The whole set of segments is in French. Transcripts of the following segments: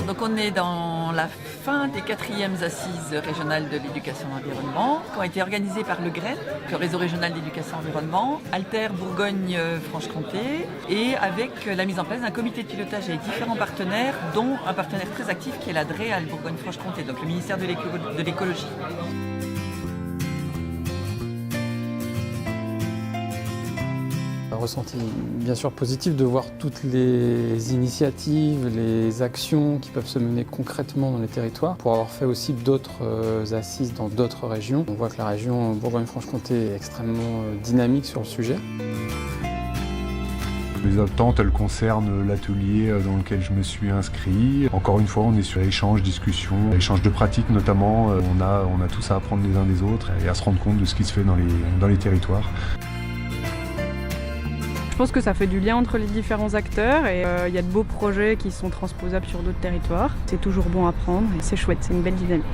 Donc on est dans la fin des 4e assises régionales de l'éducation et de l'environnement qui ont été organisées par le GREN, le réseau régional d'éducation et de l'environnement, Alter Bourgogne-Franche-Comté, et avec la mise en place d'un comité de pilotage avec différents partenaires, dont un partenaire très actif qui est la DREAL Bourgogne-Franche-Comté, donc le ministère de l'écologie. Un ressenti bien sûr positif de voir toutes les initiatives, les actions qui peuvent se mener concrètement dans les territoires. Pour avoir fait aussi d'autres assises dans d'autres régions, on voit que la région Bourgogne-Franche-Comté est extrêmement dynamique sur le sujet. Les attentes, elles concernent l'atelier dans lequel je me suis inscrit. Encore une fois, on est sur échange, discussion, échange de pratiques notamment. On a tous à apprendre les uns des autres et à se rendre compte de ce qui se fait dans les territoires. Je pense que ça fait du lien entre les différents acteurs et il y a de beaux projets qui sont transposables sur d'autres territoires. C'est toujours bon à prendre et c'est chouette, c'est une belle dynamique.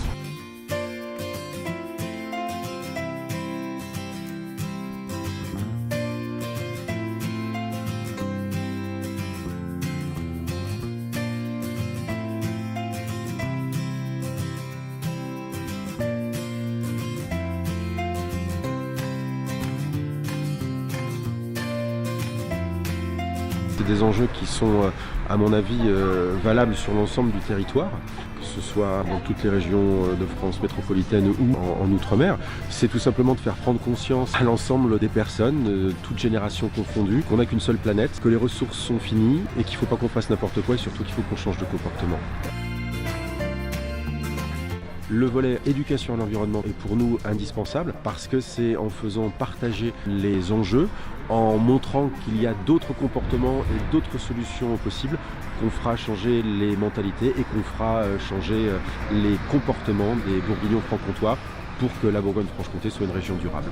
C'est des enjeux qui sont, à mon avis, valables sur l'ensemble du territoire, que ce soit dans toutes les régions de France métropolitaine ou en Outre-mer. C'est tout simplement de faire prendre conscience à l'ensemble des personnes, toutes générations confondues, qu'on n'a qu'une seule planète, que les ressources sont finies et qu'il ne faut pas qu'on fasse n'importe quoi et surtout qu'il faut qu'on change de comportement. Le volet éducation à l'environnement est pour nous indispensable parce que c'est en faisant partager les enjeux, en montrant qu'il y a d'autres comportements et d'autres solutions possibles qu'on fera changer les mentalités et qu'on fera changer les comportements des Bourguignons franc-comtois pour que la Bourgogne-Franche-Comté soit une région durable.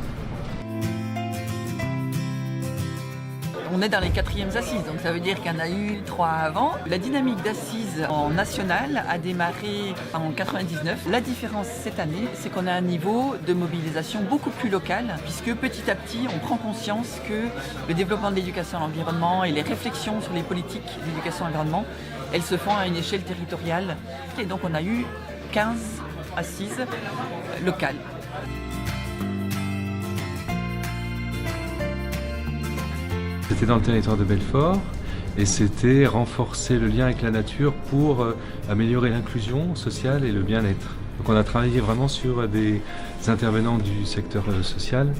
On est dans les 4e assises, donc ça veut dire qu'il y en a eu 3 avant. La dynamique d'assises en national a démarré en 99. La différence cette année, c'est qu'on a un niveau de mobilisation beaucoup plus local, puisque petit à petit, on prend conscience que le développement de l'éducation à l'environnement et les réflexions sur les politiques d'éducation à l'environnement, elles se font à une échelle territoriale. Et donc on a eu 15 assises locales. C'était dans le territoire de Belfort et c'était renforcer le lien avec la nature pour améliorer l'inclusion sociale et le bien-être. Donc on a travaillé vraiment sur des intervenants du secteur social,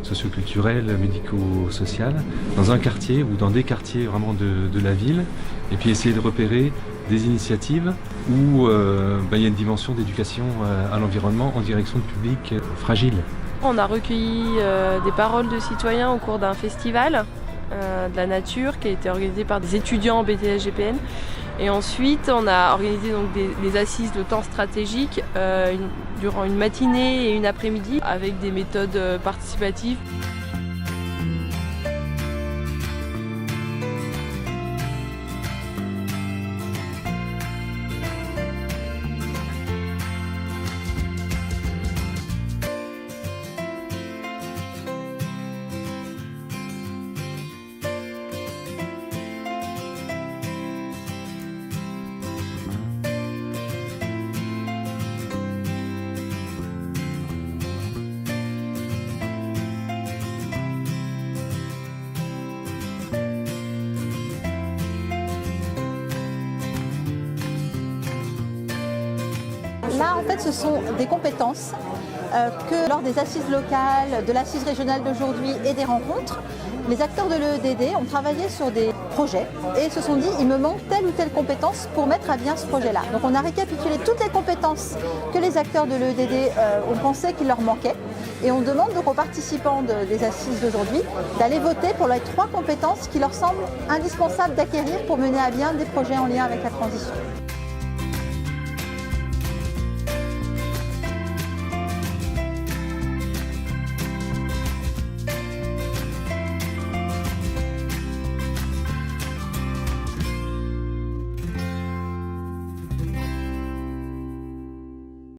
socioculturel, médico-social, dans un quartier ou dans des quartiers vraiment de la ville, et puis essayer de repérer des initiatives où il y a une dimension d'éducation à l'environnement en direction de publics fragiles. On a recueilli des paroles de citoyens au cours d'un festival de la nature qui a été organisé par des étudiants en BTS GPN. Et ensuite, on a organisé donc des assises de temps stratégique durant une matinée et une après-midi avec des méthodes participatives. Là, en fait, ce sont des compétences que lors des assises locales, de l'assise régionale d'aujourd'hui et des rencontres, les acteurs de l'EEDD ont travaillé sur des projets et se sont dit il me manque telle ou telle compétence pour mettre à bien ce projet-là. Donc on a récapitulé toutes les compétences que les acteurs de l'EEDD ont pensé qu'il leur manquait et on demande donc aux participants des assises d'aujourd'hui d'aller voter pour les 3 compétences qui leur semblent indispensables d'acquérir pour mener à bien des projets en lien avec la transition.